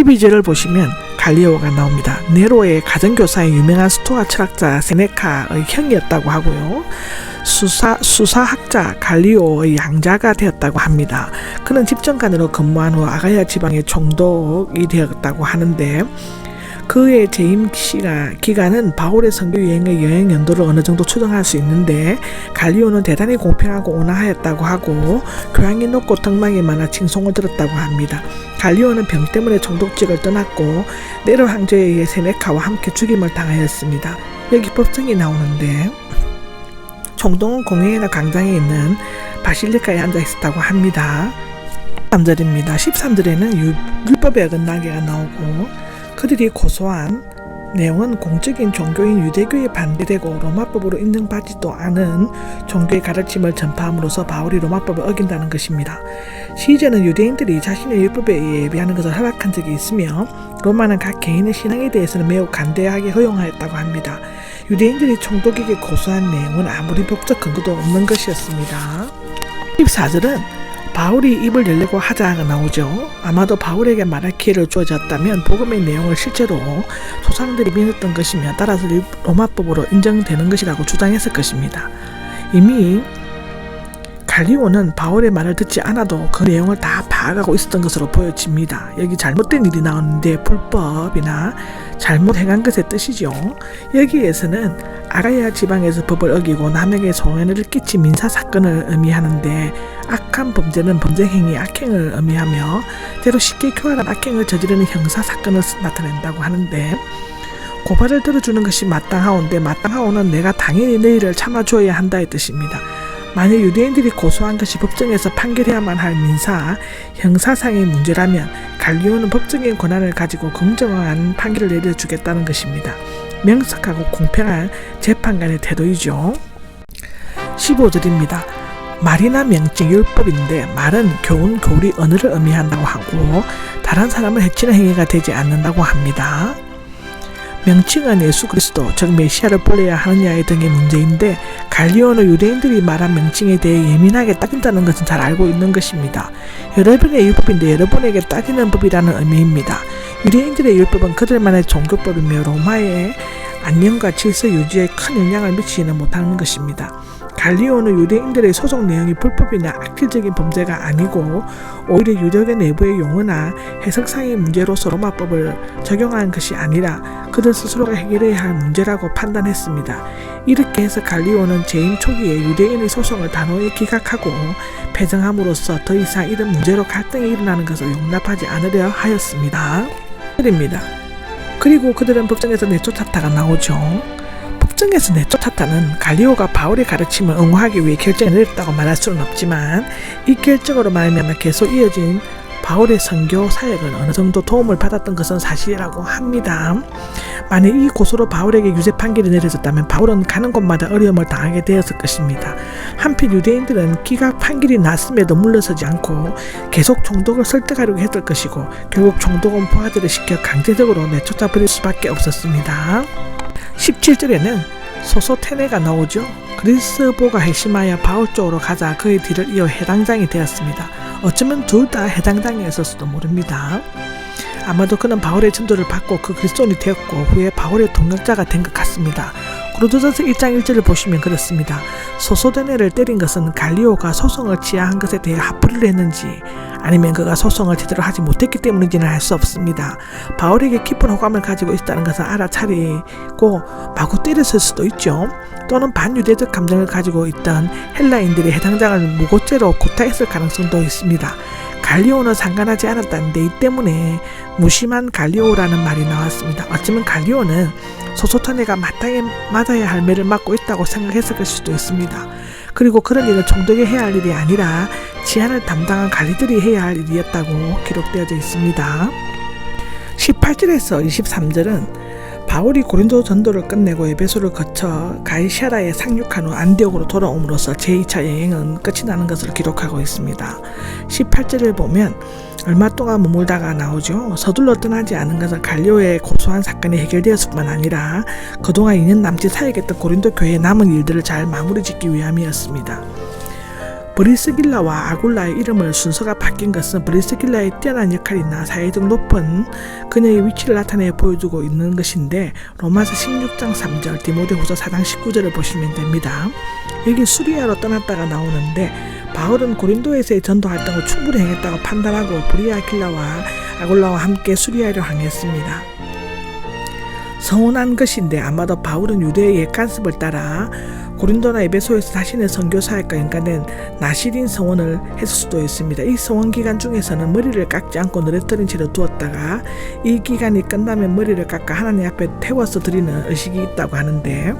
12절을 보시면 갈리오가 나옵니다. 네로의 가정교사인 유명한 스토아 철학자 세네카의 형이었다고 하고요. 수사학자 갈리오의 양자가 되었다고 합니다. 그는 집정관으로 근무한 후 아가야 지방의 총독이 되었다고 하는데 그의 재임 기간은 바울의 선교 유행의 여행 연도를 어느 정도 추정할 수 있는데 갈리오는 대단히 공평하고 온화하였다고 하고 교양이 높고 덕망이 많아 칭송을 들었다고 합니다. 갈리오는 병 때문에 총독직을 떠났고 네로 황제에 의해 세네카와 함께 죽임을 당하였습니다. 여기 법정이 나오는데 총독은 공회나 광장에 있는 바실리카에 앉아 있었다고 합니다. 13절입니다. 13절에는 율법에 어긋나게가 나오고 그들이 고소한 내용은 공적인 종교인 유대교에 반대되고 로마법으로 인정받지도 않은 종교의 가르침을 전파함으로써 바울이 로마법을 어긴다는 것입니다. 시제는 유대인들이 자신의 율법에 의해 예배하는 것을 허락한 적이 있으며 로마는 각 개인의 신앙에 대해서는 매우 간대하게 허용하였다고 합니다. 유대인들이 총독에게 고소한 내용은 아무리 법적 근거도 없는 것이었습니다. 14절은 바울이 입을 열려고 하자가 나오죠. 아마도 바울에게 말할 기회를 주어졌다면 복음의 내용을 실제로 조상들이 믿었던 것이며 따라서 로마법으로 인정되는 것이라고 주장했을 것입니다. 이미 갈리오는 바울의 말을 듣지 않아도 그 내용을 다 파악하고 있었던 것으로 보여집니다. 여기 잘못된 일이 나오는데 불법이나 잘못 행한 것의 뜻이죠. 여기에서는 아가야 지방에서 법을 어기고 남에게 손해를 끼친 민사사건을 의미하는데 악한 범죄는 범죄행위 악행을 의미하며 때로 쉽게 교활한 악행을 저지르는 형사사건을 나타낸다고 하는데 고발을 들어주는 것이 마땅하온데 마땅하오는 내가 당연히 너희를 참아주어야 한다의 뜻입니다. 만약 유대인들이 고소한 것이 법정에서 판결해야만 할 민사, 형사상의 문제라면 갈리오는 법적인 권한을 가지고 공정한 판결을 내려주겠다는 것입니다. 명석하고 공평한 재판관의 태도이죠. 15절입니다. 말이나 명칭 율법인데 말은 교훈, 교리, 언어를 의미한다고 하고 다른 사람을 해치는 행위가 되지 않는다고 합니다. 명칭은 예수 그리스도 즉 메시아를 불러야 하느냐 등의 문제인데 갈리오는 유대인들이 말한 명칭에 대해 예민하게 따진다는 것은 잘 알고 있는 것입니다. 여러분의 율법인데 여러분에게 따지는 법이라는 의미입니다. 유대인들의 율법은 그들만의 종교법이며 로마의 안녕과 질서 유지에 큰 영향을 미치지는 못하는 것입니다. 갈리오는 유대인들의 소송 내용이 불법이나 악질적인 범죄가 아니고 오히려 유대교 내부의 용어나 해석상의 문제로서 로마법을 적용한 것이 아니라 그들 스스로가 해결해야 할 문제라고 판단했습니다. 이렇게 해서 갈리오는 재임 초기에 유대인의 소송을 단호히 기각하고 배정함으로써 더 이상 이런 문제로 갈등이 일어나는 것을 용납하지 않으려 하였습니다. 그리고 그들은 법정에서 내쫓았다가 나오죠. 법정에서 내쫓았다는 갈리오가 바울의 가르침을 응호하기 위해 결정을 내렸다고 말할 수는 없지만 이 결정으로 말미암아 계속 이어진 바울의 선교 사역은 어느 정도 도움을 받았던 것은 사실이라고 합니다. 만약 이 고소로 바울에게 유죄 판결이 내려졌다면 바울은 가는 곳마다 어려움을 당하게 되었을 것입니다. 한편 유대인들은 기각 판결이 났음에도 물러서지 않고 계속 총독을 설득하려고 했을 것이고 결국 총독은 부하들을 시켜 강제적으로 내쫓아 버릴 수밖에 없었습니다. 17절에는 소소테네가 나오죠. 그리스보가 회심하여 바울 쪽으로 가자 그의 뒤를 이어 해당장이 되었습니다. 어쩌면 둘 다 해당장이었을지도 모릅니다. 아마도 그는 바울의 전도를 받고 그 그리스도인이 되었고 후에 바울의 동역자가 된 것 같습니다. 고린도전서 1장 1절을 보시면 그렇습니다. 소소테네를 때린 것은 갈리오가 소송을 취하한 것에 대해 합의를 했는지 아니면 그가 소송을 제대로 하지 못했기 때문인지는 알 수 없습니다. 바울에게 깊은 호감을 가지고 있다는 것을 알아차리고 마구 때렸을 수도 있죠. 또는 반유대적 감정을 가지고 있던 헬라인들이 해당장을 무고죄로 구타했을 가능성도 있습니다. 갈리오는 상관하지 않았다는데 이 때문에 무심한 갈리오라는 말이 나왔습니다. 어쩌면 갈리오는 소소테네가 마땅히 맞아야 할 매를 맞고 있다고 생각했을 것일 수도 있습니다. 그리고 그런 일은 총독이 해야 할 일이 아니라 치안을 담당한 관리들이 해야 할 일이었다고 기록되어져 있습니다. 18절에서 23절은 바울이 고린도 전도를 끝내고 에베소를 거쳐 가이사랴에 상륙한 후 안디옥으로 돌아옴으로써 제2차 여행은 끝이 나는 것을 기록하고 있습니다. 18절을 보면 얼마 동안 머물다가 나오죠. 서둘러 떠나지 않은 것은 갈리오의 고소한 사건이 해결되었을 뿐만 아니라 그동안 2년 남짓 사역했던 고린도 교회의 남은 일들을 잘 마무리 짓기 위함이었습니다. 브리스길라와 아굴라의 이름을 순서가 바뀐 것은 브리스길라의 뛰어난 역할이나 사회적 높은 그녀의 위치를 나타내 보여주고 있는 것인데, 로마서 16장 3절, 디모데후서 4장 19절을 보시면 됩니다. 여기 수리아로 떠났다가 나오는데, 바울은 고린도에서의 전도 활동을 충분히 행했다고 판단하고 브리아길라와 아굴라와 함께 수리아로 향했습니다. 서운한 것인데 아마도 바울은 유대의 옛 관습을 따라 고린도나 에베소에서 자신의 선교 사역과 연관된 나시린 서원을 했을 수도 있습니다. 이 서원 기간 중에서는 머리를 깎지 않고 늘어뜨린 채로 두었다가 이 기간이 끝나면 머리를 깎아 하나님 앞에 태워서 드리는 의식이 있다고 하는데,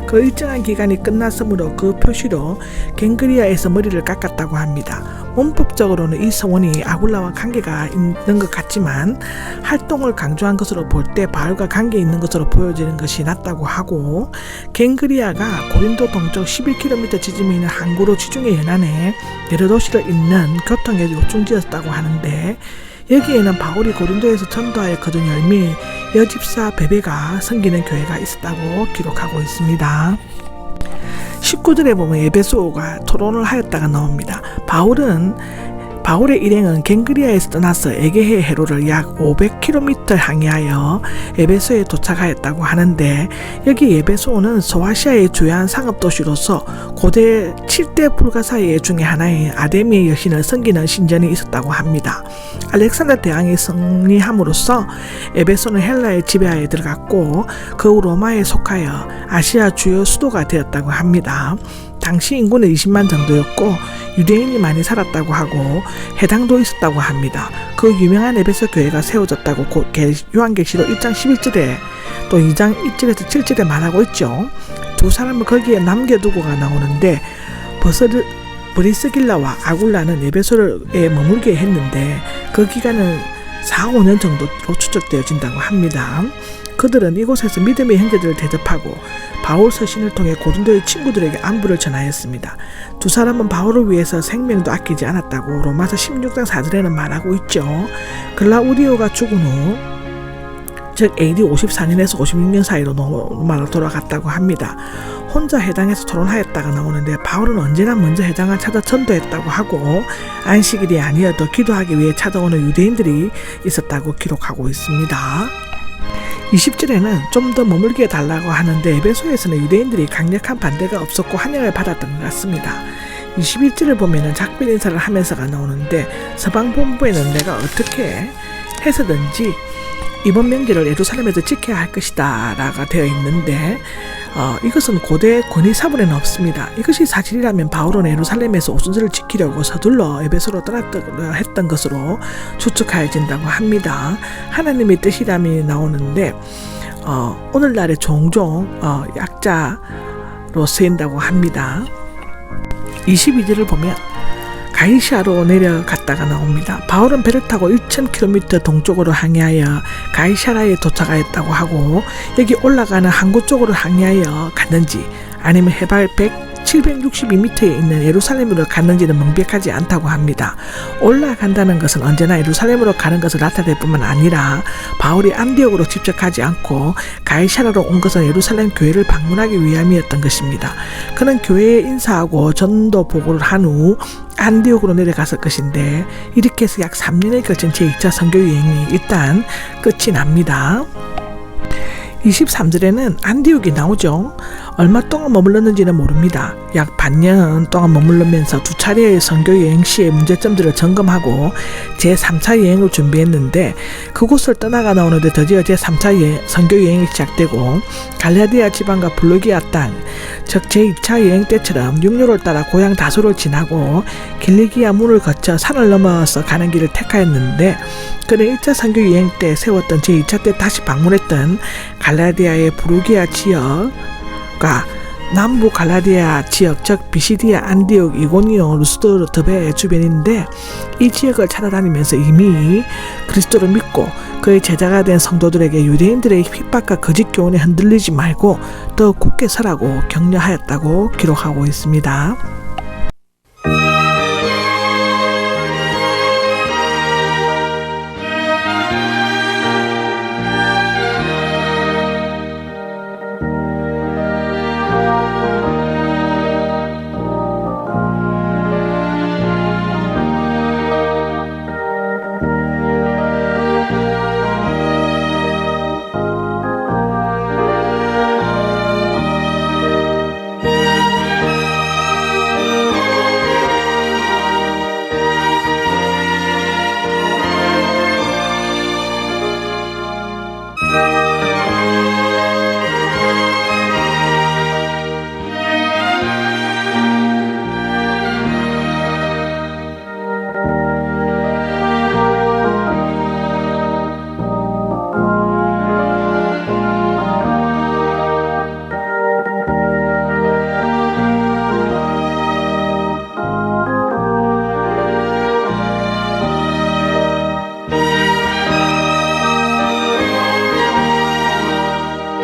그 일정한 기간이 끝났으므로 그 표시로 갱그리아에서 머리를 깎았다고 합니다. 문법적으로는 이 서원이 아굴라와 관계가 있는 것 같지만 활동을 강조한 것으로 볼 때 바울과 관계 있는 것으로 보여지는 것이 낫다고 하고, 갱그리아가 고린도 동쪽 11km 지점에 있는 항구로 지중해 연안에 여러 도시를 잇는 교통의 요충지였다고 하는데, 여기에는 바울이 고린도에서 전도하여 거둔 열매 여집사 베베가 섬기는 교회가 있었다고 기록하고 있습니다. 19절에 보면 에베소가 토론을 하였다가 나옵니다. 바울의 일행은 갱그리아에서 떠나서 에게해 해로를 약 500km 항해하여 에베소에 도착하였다고 하는데, 여기 에베소는 소아시아의 주요한 상업도시로서 고대 7대 불가사의 중에 하나인 아데미의 여신을 섬기는 신전이 있었다고 합니다. 알렉산더 대왕이 승리함으로써 에베소는 헬라의 지배하에 들어갔고 그 후 로마에 속하여 아시아 주요 수도가 되었다고 합니다. 당시 인구는 20만 정도였고 유대인이 많이 살았다고 하고 해당도 있었다고 합니다. 그 유명한 에베소 교회가 세워졌다고 요한계시록 1장 11절에 또 2장 1절에서 7절에 말하고 있죠. 두 사람을 거기에 남겨두고가 나오는데, 브리스길라와 아굴라는 에베소에 머물게 했는데 그 기간은 4-5년 정도로 추적되어진다고 합니다. 그들은 이곳에서 믿음의 형제들을 대접하고 바울 서신을 통해 고린도의 친구들에게 안부를 전하였습니다. 두 사람은 바울을 위해서 생명도 아끼지 않았다고 로마서 16장 4절에는 말하고 있죠. 글라우디오가 죽은 후, 즉 AD 54년에서 56년 사이로 로마로 돌아갔다고 합니다. 혼자 해당에서 토론하였다가 나오는데, 바울은 언제나 먼저 해당을 찾아 전도했다고 하고 안식일이 아니어도 기도하기 위해 찾아오는 유대인들이 있었다고 기록하고 있습니다. 20절에는 좀 더 머물게 해달라고 하는데, 에베소에서는 유대인들이 강력한 반대가 없었고 환영을 받았던 것 같습니다. 21절을 보면은 작별 인사를 하면서가 나오는데, 서방 본부에는 내가 어떻게 해서든지 이번 명절을 예루살렘에서 지켜야 할 것이다 라가 되어 있는데, 이것은 고대 권위 사본에는 없습니다. 이것이 사실이라면 바울은 예루살렘에서 오순절을 지키려고 서둘러 에베소로 떠났다고 했던 것으로 추측하여진다고 합니다. 하나님의 뜻이라면 나오는데, 오늘날에 종종 약자로 쓰인다고 합니다. 22절을 보면 가이시아로 내려갔다가 나옵니다. 바울은 배를 타고 1000km 동쪽으로 항해하여 가이사라에 도착하였다고 하고, 여기 올라가는 항구 쪽으로 항해하여 갔는지 아니면 해발 762m에 있는 예루살렘으로 갔는지는 명백하지 않다고 합니다. 올라간다는 것은 언제나 예루살렘으로 가는 것을 나타낼 뿐만 아니라 바울이 안디옥으로 직접 가지 않고 가이사라로 온 것은 예루살렘 교회를 방문하기 위함이었던 것입니다. 그는 교회에 인사하고 전도 보고를 한 후 안디옥으로 내려갔을 것인데, 이렇게 해서 약 3년에 걸친 제2차 선교 여행이 일단 끝이 납니다. 23절에는 안디옥이 나오죠. 얼마 동안 머물렀는지는 모릅니다. 약 반년 동안 머물르면서 두 차례의 선교 여행 시의 문제점들을 점검하고 제3차 여행을 준비했는데, 그곳을 떠나가 나오는데 드디어 제3차 선교 여행이 시작되고, 갈라디아 지방과 블루기아 땅, 즉 제2차 여행 때처럼 육로를 따라 고향 다소를 지나고 길리기아 문을 거쳐 산을 넘어서 가는 길을 택하였는데, 그는 1차 선교 여행 때 세웠던 제2차 때 다시 방문했던 갈라디아의 브루기아 지역과 남부 갈라디아 지역, 즉 비시디아, 안디옥, 이고니온, 루스드, 드베 주변인데, 이 지역을 찾아다니면서 이미 그리스도를 믿고 그의 제자가 된 성도들에게 유대인들의 핍박과 거짓 교훈에 흔들리지 말고 더 굳게 서라고 격려하였다고 기록하고 있습니다.